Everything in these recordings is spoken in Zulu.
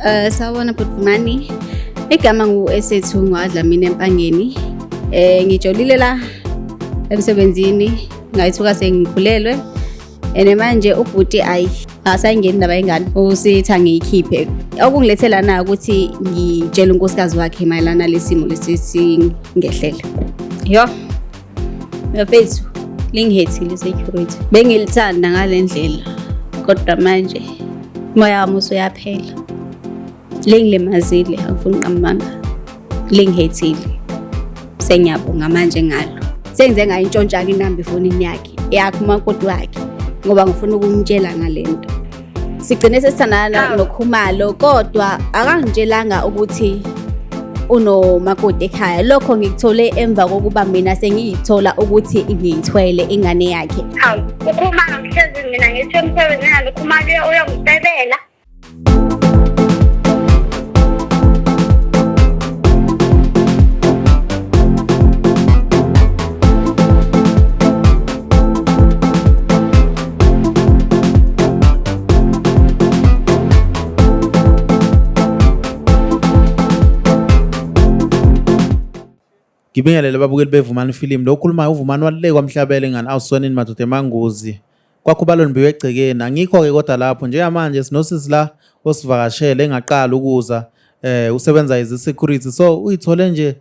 Sawubona Bhutimani. Igama ngu-Esethu Ngwadlamini Empangeni. Ngijolile la emsebenzini, ngayithuka sengikhulelwe. Manje ubhuti asayingeni indaba yengane. Usithi ngiyikhiphe. Okungilethela na ukuthi ngitshele unkosikazi wakhe mayelana lesimo lesingehlele. Yo. Mfethu, lingihethile security. Bengilithanda ngalendlela. Kodwa manje moya wami usuyaphela. Lingilimazile angifuni uqamanga. Lingihethile. Sengiyabonga manje ngalo. Senze ngayintshontsha inamba efonini yakhe. Yakhe umakoti wakhe ngoba ngifuna ukumtshela ngalento. Sigcine sesithandana noKhumalo kodwa akangitshelanga ukuthi unomakoti ekhaya. Lokho ngikuthole emva kokuba mina sengiyithola ukuthi ngiyithwele ingane yakhe. Hawu, uKhumalo ngihlezi mina ngithi emsebenzini nalo uKhumalo uyangicebela. Ngibingelele babukeli beVumani Film. Lo khuluma uVumani waluleke kwamhlabele ngani awusonini madoda emangozi. Kwakhubalo nibiwe egcekeni. Angikho ke kodwa lapho njengamanje sinosisi la osivakashele engaqala ukuza usebenza as security. So uyithole nje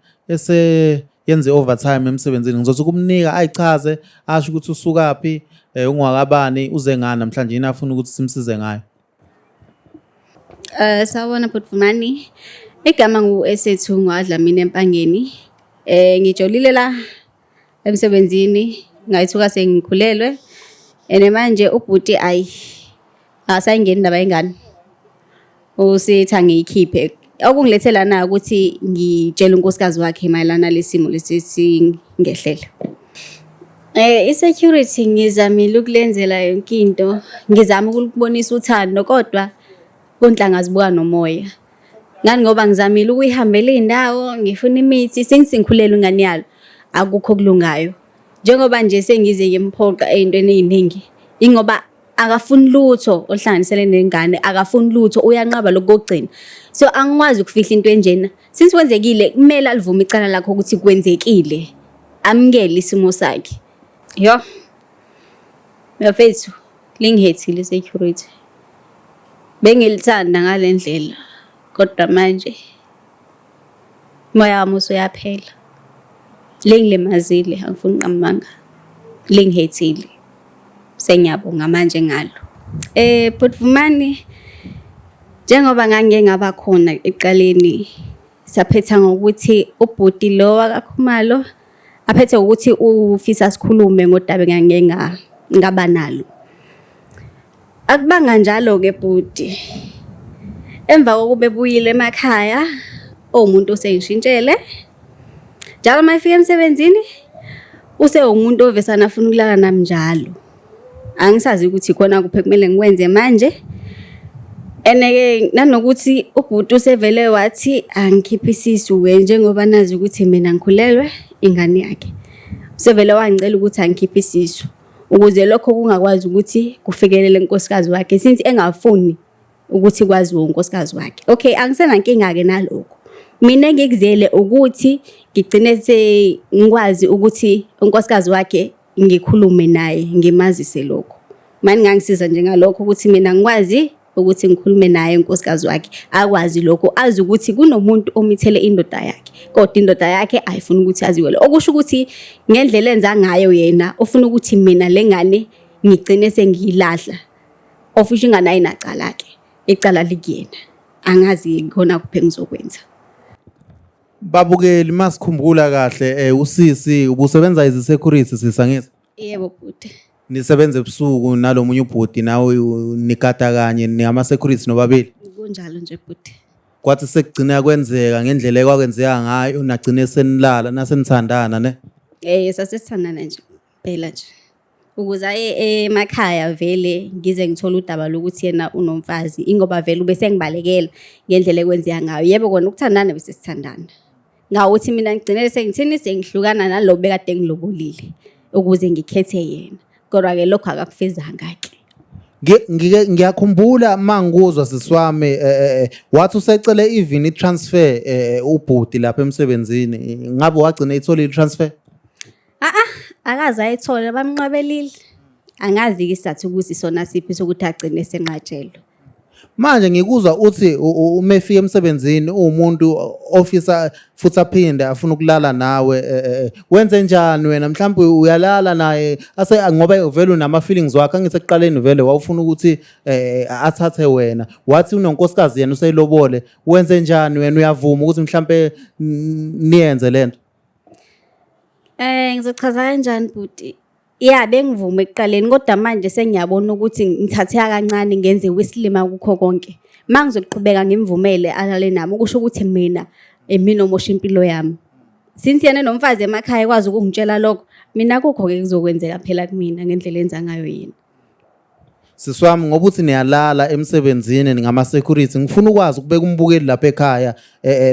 yenze overtime emsebenzini. Ngizothi kumnika ayichaze asho ukuthi usukaphi ungwakabani uze ngani namhlanje yini afuna ukuthi simsize ngayo. Sawubona Bhutimani. Igama ngu-Esethu Ngwadlamini Empangeni. Ngijolile la emsebenzini, ngayithuka sengikhulelwe. Manje ubhuti asayingeni indaba yengane. Usithi ngiyikhiphe. Okungilethela na ukuthi ngitshele unkosikazi wakhe mayelana lesimo lesingehlele. I-security ngizamile ukulenzela yonke into. Ngizama ukubonisa uthando kodwa kunhlanga zibuka nomoya. Ngani ngoba ngizamile ukuyihambela indawo, ngifuna imithi, sengisingikhulelwe ingane yalo. Akukho kulungayo. Njengoba nje sengize ngemphoqa ezintweni eziningi. Ingoba akafuni lutho ohlanganisele nengane, akafuni lutho, uyanqaba lokugcina. So angikwazi ukufihla into enjena. Since kwenzekile kumele alivume icala lakho ukuthi kwenzekile. Amukele isimo sakhe. Yo. Mfethu, lingihethile security. Bengilithanda ngalendlela. Kodwa manje moya wami usuyaphela. Lingilimazile angifuni uqamanga. Lingihethile. Sengiyabonga manje ngalo. Bhutimani, njengoba ngangaba khona eqaleni saphetha ngokuthi ubhuti lo wakaKhumalo aphethe ukuthi ufisa sikhulume ngodaba ngaba nalo. Akubanga njalo ke bhuti. Emva kokuba ebuyile emakhaya, umuntu osengishintshele. Njalo mayifika emsebenzini, umuntu ovesana afuna ukulala nami njalo. Angisazi ukuthi khona kuphe kumele ngikwenze manje. Eneke nanokuthi ubhuti usevele wathi angikhiphe isisu njengoba nazi ukuthi mina ngikhulelwe ingane yakhe. Usevele wangicela ukuthi angikhiphe isisu ukuze lokho kungakwazi ukuthi kufikelele enkosikazi wakhe since engafuni ukuthi kwazi unkosikazi wakhe. Okay, angisena inkinga ke nalokho. Mina ngikuzele ukuthi ngigcine ngikwazi ukuthi unkosikazi wakhe ngikhulume naye, ngimazise lokho. Manje ngangisiza nje ngalokho ukuthi mina ngikwazi ukuthi ngikhulume naye unkosikazi wakhe. Akwazi lokho, azi ukuthi kunomuntu omithele indoda yakhe. Kodwa indoda yakhe ayifuni ukuthi aziwe lo. Okusho ukuthi ngendlela enza ngayo yena ufuna ukuthi mina lengane ngigcine sengiyilahla. Ofisha ingane ayinaqala ke. Icala likuyena. Angazi khona kuphe ngizokwenza. Babukeli masikhumbula kahle usisi ubusebenza as security sisangiza. Yebo bhuti. Nisebenza ebusuku nalomunye ubhuti nawe nikata kanye ningama security nobabili. Kunjalo nje bhuti. Kwathi sekugcina kwenzeka ngendlela ekwakwenzeka ngayo nagcine senilala nasenithandana ne? Sasithandana nje phela nje. Ukuze emakhaya vele ngize ngithola udaba lokuthi yena unomfazi ingoba vele ube sengibalekela ngendlela ekwenzeka ngayo. Yebo kona ukuthandana bese sithandana. Ngawuthi mina ngigcinele sengithini sengihlukana nalo bekade ngilobolile ukuze ngikhethe yena. Kodwa ke lokho akakufezanga ke. Ngiyakhumbula mangikuzwa sisiwami wathi usecele even i-transfer ubhuti lapha emsebenzini. Ngabe wagcina ithola i-transfer? Akaze ayithole bamnqabelile. Angazi ke isizathu ukuthi sona siphi sokuthi agcine senqatshelwe. Manje ngikuzwa uthi uma efika emsebenzini umuntu officer futhi aphinde afuna ukulala nawe wenze njani wena mhlawumbe uyalala naye ngoba vele unama feelings wakhe angisekuqaleni vele wawufuna ukuthi athathe wena wathi unonkosikazi yena useyilobole wenze njani wena uyavuma ukuthi mhlawumbe niyenze lento? Ngizochaza kanjani bhuti? Yeah, bengivume ekuqaleni kodwa manje sengiyabona ukuthi ngithatheka kancane ngenze wesilima kukho konke. Mangizoqhubeka ngimvumele alale nami ukusho ukuthi mina omosha impilo yami. Since yena nomfazi emakhaya kwazi ukungitshela lokho, mina kukho ke kuzokwenzeka phela kumina ngendlela enza ngayo yini. Sisiwami ngoba uthi niyalala emsebenzini ngama security ngifuna ukwazi ukubeka umbukeli lapha ekhaya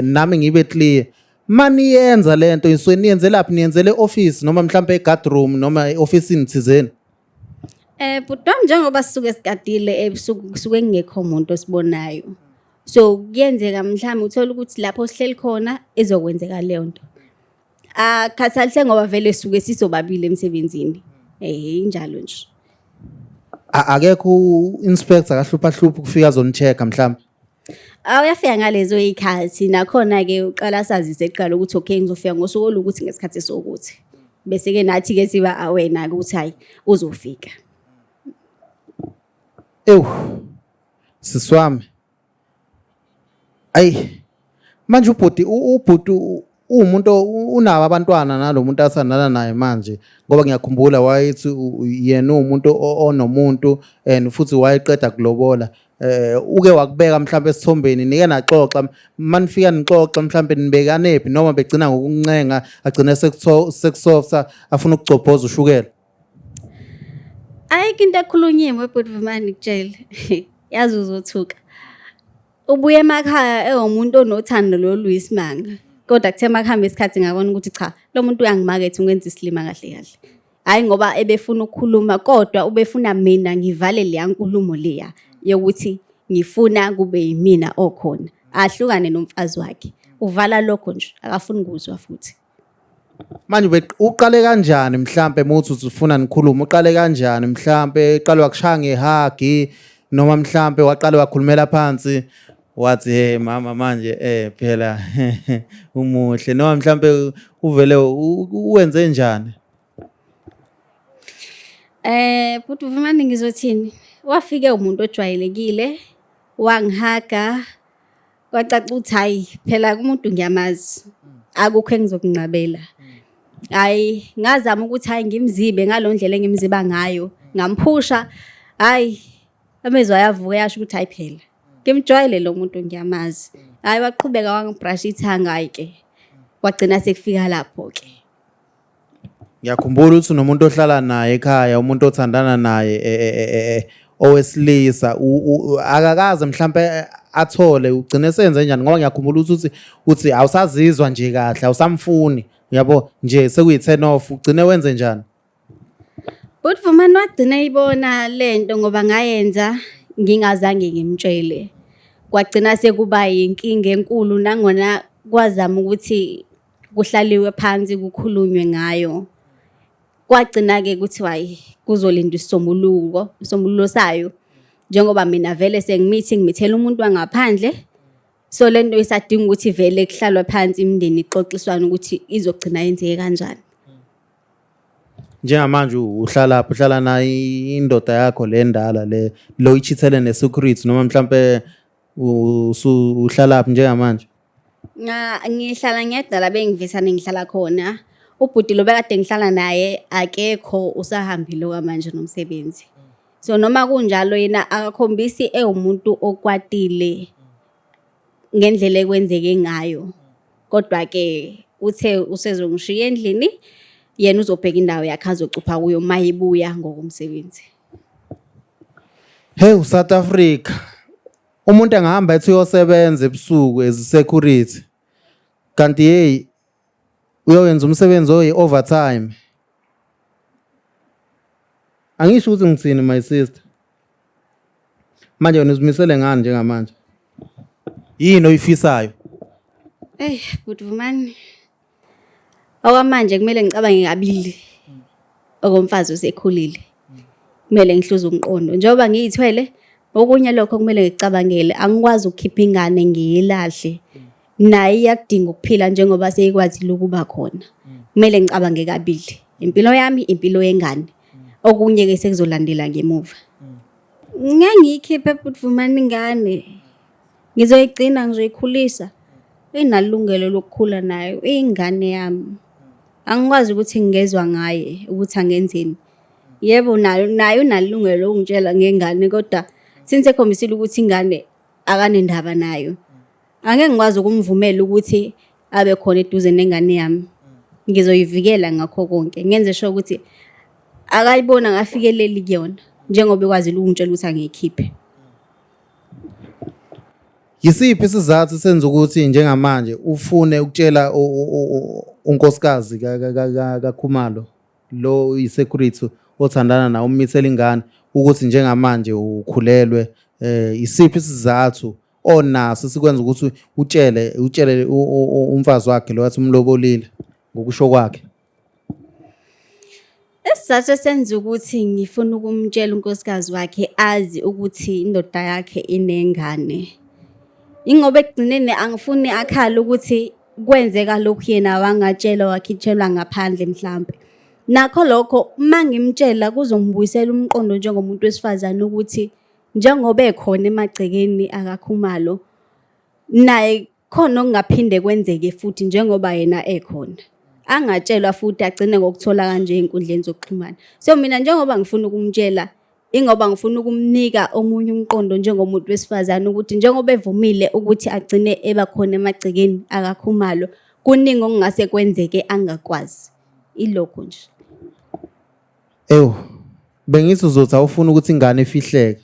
nami ngibe clear. Mani yenza lento isuke niyenze laphi niyenzele office noma mhlawumbe eguardroom noma officeini thizeni? Bhuti wami njengoba sisuke sigadile ebusuku kusuke kungekho umuntu osibonayo. So kuyenzeka mhlawumbe uthola ukuthi lapho sihleli khona ezokwenzeka leyo nto. Khathalise ngoba vele sisuke sisobabili emsebenzini. Injalo nje. Akekho inspector akahlupha kufika azonichecka mhlawumbe? Uyafika ngalezo ikhathi nakhona ke uqala sazise eqala ukuthi okay ngizofika ngosuku olukuthi ngesikhathi sokuthi. Bese ke nathi ke siba awena ukuthi hayi uzofika. Sisiwami. Manje ubhuti umuntu unabo abantwana nalomuntu asandana naye manje ngoba ngiyakhumbula wayethi yena umuntu onomuntu and futhi wayeqeda kulobola. Uke wakubeka mhlawumbe esithombeni nike naxoxa manifika nixoxa mhlawumbe nibekanephi noma begcina ngokuncenga agcina sekusoftha afuna ukugcobhoza ushukela? Ayikho into ekhulunyiwe bhuti Vumani kutshele. Yazi uzothuka. Ubuye emakhaya umuntu onothando loluyisimanga. Kodwa kuthe makuhamba isikhathi ngabona ukuthi cha lo muntu uyangimakethe ungenza isilima kahle kahle. Hayi ngoba ebefuna ukukhuluma kodwa ubefuna mina ngivale leya nkulumo leya yokuthi ngifuna kube yimina okhona. Ahlukane nomfazi wakhe. Uvala lokho nje akafuni ukuzwa futhi. Manje uqale kanjani mhlambe muthi ufuna nikhuluma uqale kanjani mhlambe eqale wakushaya ngehagi noma mhlambe waqale wakhulumela phansi wathi hey mama manje phela umuhle noma mhlambe uvele uwenze njani? Bhuti Vumani ngizothini? Wafike umuntu ojwayelekile wangihaga wacaca ukuthi hayi phela kumuntu ngiyamazi akukho engizokunqabela. Hayi ngazama ukuthi hayi ngimzibe ngalondlela engimziba ngayo ngamphusha hayi amezwe ayavuka yasho ukuthi hayi phela ngimjwayele lo muntu ngiyamazi. Hayi waqhubeka wangibrush ithanga hayi ke wagcina sekufika lapho ke. Ngiyakhumbula ukuthi unomuntu ohlala naye ekhaya umuntu othandana naye owesilisa akakaze mhlambe athole ugcine senze njani ngoba ngiyakhumbula uthi awusazizwa nje kahle awusamfuni yabo nje sekuyi-turn off ugcine wenze njani? But Vumani wagcina ibona lento ngoba ngayenza ngingazange ngimtshele. Kwagcina sekuba yinkinga enkulu nangona kwazama ukuthi kuhlaliwe phansi kukhulunywe ngayo. Kwagcina ke ukuthi hayi kuzolinda isombululo sayo njengoba mina vele ngimithela umuntu wangaphandle. So lento isadinga ukuthi vele kuhlalwe phansi imindeni ixoxiswana ukuthi izogcina yenzeke kanjani. Njengamanje uhlala naye indoda yakho le ndala le lo ichithele nesecurity noma mhlambe uhlala phi njengamanje? Ngihlala ngedala bengivisana ngihlala khona. Ubhuti lo bekade ngihlala naye akekho usahambile kwamanje nomsebenzi. So noma kunjalo yena akakhombisi umuntu okwatile ngendlela ekwenzeke ngayo. Kodwa ke uthe usezongishiya endlini yena uzobheka indawo yakhe azocupha kuyo mayibuya ngokumsebenzi. Hey South Africa. Umuntu angahamba ethi uyosebenza ebusuku as security. Kanti hey uyowenza umsebenzi overtime. Angisho ukuthi ngitsini my sister. Manje wena uzimisele ngani njengamanje? Yini oyifisayo? But Vumani, okwamanje kumele ngicabange kabili okomfazi osekhulile. Kumele ngihluze umqondo njengoba ngiyithwele okunye lokho kumele ngicabangele angikwazi ukukhipha ingane ngiyilahle. Naye iyakudinga ukuphila njengoba seyikwazile ukuba khona. Kumele ngicabange kabili. Impilo yami, impilo yengane. Okunye ke sekuzolandela ngemuva. Ngiyikhiphe but Vumani ingane. Ngizoyigcina ngizoyikhulisa. Inalungelo lokukhula nayo ingane yami. Angikwazi ukuthi ngingezwe ngaye ukuthi angenzeni. Yebo nayo nalungelo lokungitshela ngengane kodwa since ekhombisile ukuthi ingane akanendaba nayo. Angeke ngikwazi ukumvumela ukuthi abe khona eduze nengane yami. Ngizoyivikela ngakho konke. Ngenze sure ukuthi akayibona ngafikeleli kuyona njengoba ekwazi ukungitshela ukuthi angiyikhiphe. Yisiphi isizathu senza ukuthi njengamanje ufune ukutshela unkosikazi kaKhumalo lo isecurity othandana nawe umithela ingane ukuthi njengamanje ukhulelwe isiphi isizathu onaso sikwenza ukuthi utshele umfazi wakhe lo wathi umlobolile ngokusho kwakhe? Isizathu senza ukuthi ngifuna ukumtshela unkosikazi wakhe azi ukuthi indoda yakhe inengane. Ingoba ekugcineni angifuni akhala ukuthi kwenzeka lokhu yena wangatshela wakhitshelwa ngaphandle mhlambe. Nakho lokho mangimtshela kuzongibuyisela umqondo njengomuntu wesifazane ukuthi njengoba ekhona emagcekeni akaKhumalo naye khona okungaphinde kwenzeke futhi njengoba yena ekhona. Angatshelwa futhi agcine ngokuthola kanje einkundleni zokuxhumana. So mina njengoba ngifuna ukumtshela ingoba ngifuna ukumnika omunye umqondo njengomuntu wesifazane ukuthi njengoba evumile ukuthi agcine ebakhona emagcekeni akaKhumalo kuningi okungase kwenzeke angakwazi. Ilokho nje. Bengithi uzothi awufuna ukuthi ingane ifihleke.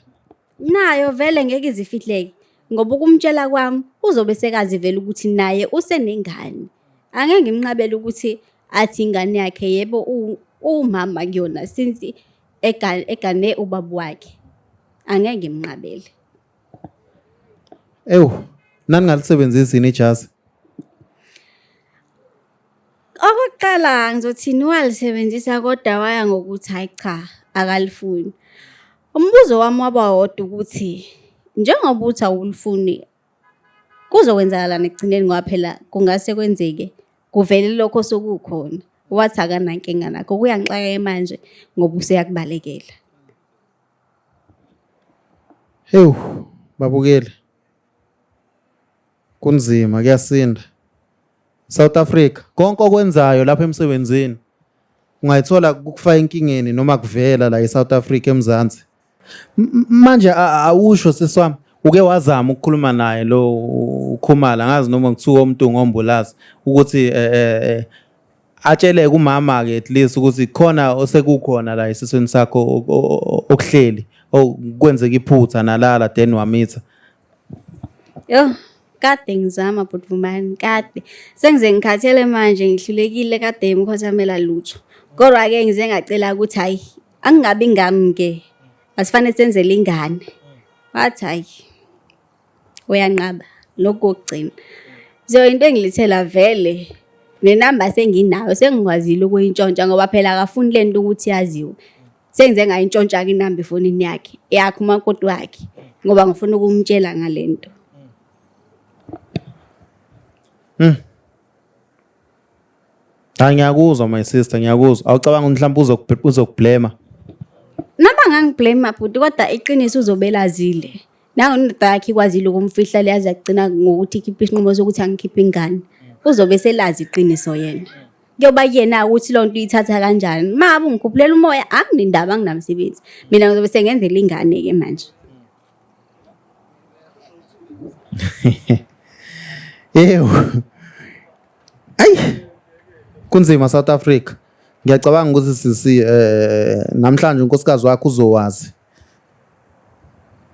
Nayo vele ngeke izifihleke ngoba ukumtshela kwami uzobe sekazi vele ukuthi naye usenengane. Angeke ngimnqabele ukuthi athi ingane yakhe yebo umama kuyona since egane ubaba wakhe. Angeke ngimnqabele. Nani ngalisebenzisi ijazi? Okokuqala ngizothini walisebenzisa kodwa waya ngokuthi hayi cha akalifuni. Umbuzo wami waba wodwa ukuthi njengoba uthi awulifuni kuzokwenzakala nekugcineni ngoba phela kungase kwenzeke kuvele lokho sokukhona. Wathi akanankinga nakho kuyangixaka manje ngoba useyakubalekela. Babukele. Kunzima kuyasinda. South Africa konke okwenzayo lapha emsebenzini ungayithola kukufaka enkingeni noma kuvela la eSouth Africa eMzansi. Manje awusho seswami uke wazama ukukhuluma naye lo uKhumalo angazi noma ngithuka umuntu ngombulazi ukuthi atshele kumama ke at least ukuthi khona osekukhona la esisweni sakho okuhleli okwenzeka iphutha nalala then wamitha. Kade ngizama but Vumani kade sengize ngikhathele manje ngihlulekile kade emkhothamela lutho. Kodwa ke ngize ngacela ukuthi hayi angingabi ngami ke asifanele senzele ingane. Wathi hayi uyanqaba lokho kokugcina. Into engilithela vele nenamba senginayo sengikwazile ukuyintshontsha ngoba phela akafuni lento ukuthi yaziwe. Sengize ngayintshontsha ke inamba efonini yakhe yakhe umakoti wakhe ngoba ngifuna ukumtshela ngalento. Ngiyakuzwa my sister ngiyakuzwa. Awucabanga mhlawumbe uzokublema? Noma ngangiblame futhi kodwa iqiniso uzobelazile. Nangondoda yakhe ikwazile ukumfihla leyazi yagcina ngokuthi ikhiphe isinqumo sokuthi angikhiphe ingane. Uzobe selazi iqiniso yena. Kuyoba yena ukuthi lonto uyithatha kanjani. Mabe ungikhuphlela umoya anginindaba anginamsebenzi. Mina ngizobe sengenzela ingane ke manje. Kunzima South Africa. Ngiyacabanga ukuthi sisi namhlanje unkosikazi wakho uzowazi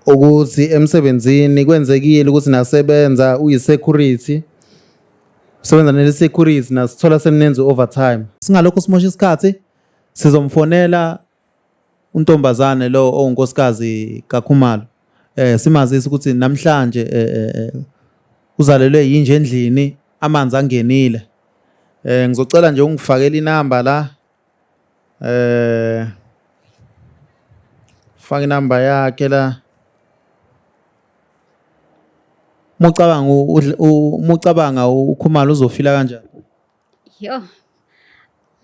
ukuthi emsebenzini kwenzekile ukuthi nasebenza uyisecurity. Usebenza nesecurity nasithola seninenze overtime. Singalokho simosha isikhathi sizomfonela untombazane lo onkosikazi kaKhumalo simazisa ukuthi namhlanje uzalelwe yinje endlini amanzi angenile. Ngizocela nje ungifakele inamba la. Faka inamba yakhe la. Mucabanga uKhumalo uzofila kanjani? Yo.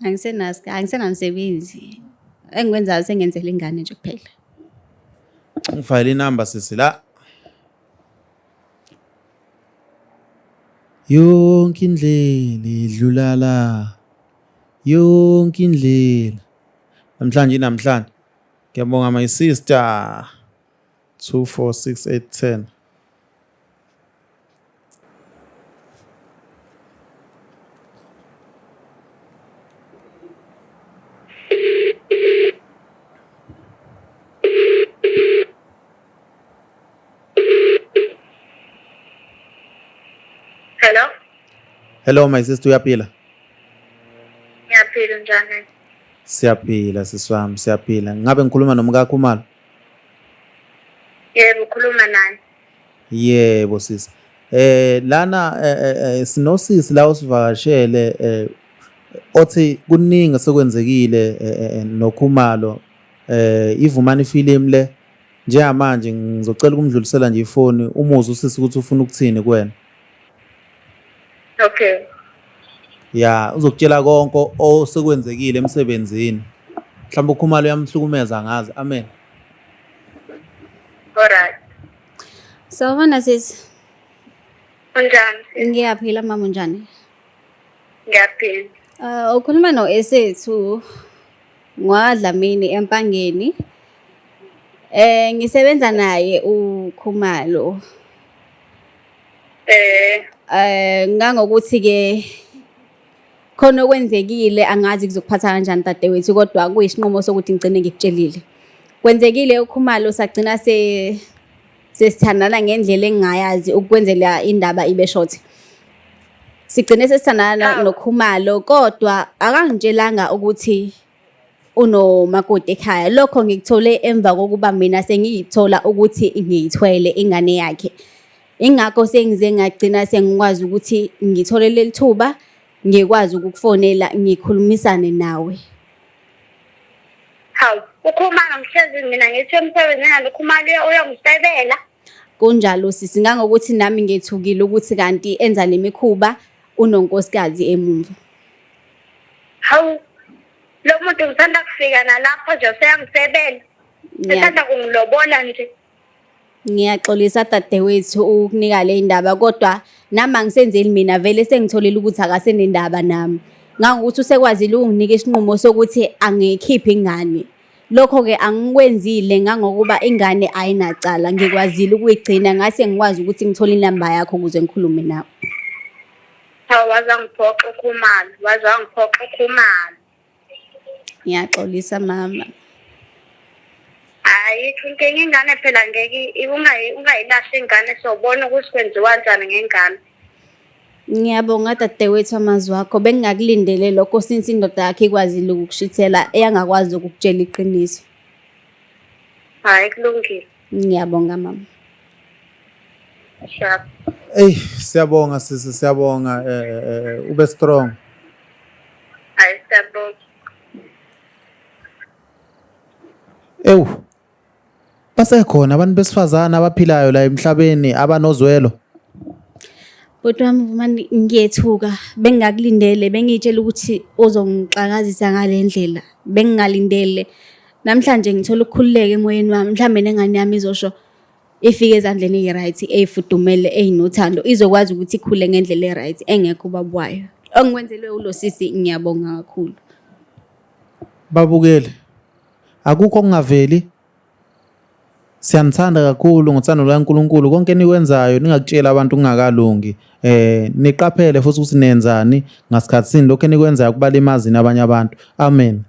Angisenamsebenzi. Engikwenzayo sengenzele ingane nje kuphela. Ngifayile inamba sisi la. Yonke indlela idlula la. Yonke indlela. Namhlanje. Ngiyabonga my sister. 246810. Hello my sister, uyaphila? Ngiyaphila njani? Siyaphila siswami, siyaphila. Ngabe ngikhuluma nomka Khumalo? Yebo, ukhuluma nani? Yebo sisi. Lana sinosisi la usivakashele othi kuningi sekwenzekile noKhumalo ivumani film le njengamanje ngizocela ukumdlulisela nje ifoni umuzwa usisi ukuthi ufuna ukuthini kuwena. Okay. Ya, uzokutshela konke osekwenzekile emsebenzini. Mhlawumbe uKhumalo uyamhlukumeza ngazi. Amen. Alright. Sawubona sisi. Unjani? Ngiyaphila mama unjani? Ngiyaphila. Ukhuluma no-S2 ngwaDlamini eMpangeni. Ngisebenza naye uKhumalo. Ngangokuthi ke khona okwenzekile angazi kuzokuphatha kanjani dadewethu kodwa kuyisinqumo sokuthi ngicine ngikutshelile. Kwenzekile uKhumalo sagcina sesithandana ngendlela engingayazi ukwenzela indaba ibe short. Sigcine sesithandana noKhumalo kodwa akangitshelanga ukuthi unomakoti ekhaya. Lokho ngikuthole emva kokuba mina sengiyithola ukuthi ngiyithwele ingane yakhe. Ingakho sengize ngagcina sengikwazi ukuthi ngithole leli thuba ngikwazi ukukufonela ngikhulumisane nawe. Hawu, uKhumalo ngihlezi mina ngithi emsebenzini ngaloKhumalo uyongisebela. Kunjalo sisi ngangokuthi nami ngethukile ukuthi kanti enza lemikhuba unonkosikazi emumva. Hawu, lo muntu ngithanda kufika nalapho nje seyangisebela. Ngithanda kungilobola nje. Ngiyaxolisa dadewethu ukunika le indaba kodwa nami angisenzeli mina vele sengitholile ukuthi akasenendaba nami. Ngangokuthi usekwazile unginike isinqumo sokuthi angikhiphe ingane. Lokho ke angikwenzile ngangokuba ingane ayinacala ngikwazile ukuyigcina ngase ngikwazi ukuthi ngithole inamba yakho ukuze ngikhulume nawe. Hawu wazangiphoqa uKhumalo, Khumalo. Ngiyaxolisa mama. Hayi, inkinga ingane phela ngeke ungayilahla ingane sobona ukuthi kwenziwa kanjani ngengane. Ngiyabonga dadewethu amazwi akho bengingakulindele lokho since indoda yakhe ikwazile ukukushithela eyangakwazi ukukutshela iqiniso. Hayi kulungile. Ngiyabonga mama. Sharp. Siyabonga sisi, siyabonga ube strong. Hayi siyabonga. Basekhona abantu besifazana abaphilayo la emhlabeni abanozwelo. Kodwa wami ngiyethuka bengakulindele bengitshela ukuthi uzongixakazisa ngalendlela bengingalindele namhlanje ngithola ukukhululeka emoyeni wami mhlambe nengane yami izosho ifike ezandleni eziright ezifudumele ezinothando izokwazi ukuthi ikhule ngendlela eright engekho babwayo ongikwenzelwe ulosisi ngiyabonga kakhulu. Babukele akukho okungaveli. Siyanithanda kakhulu ngothando likaNkulunkulu konke enikwenzayo ningakutshela abantu kungakalungi. Niqaphele futhi ukuthi nenzani ngasikhathi sini lokho enikwenzayo kubala emazini abanye abantu. Amen.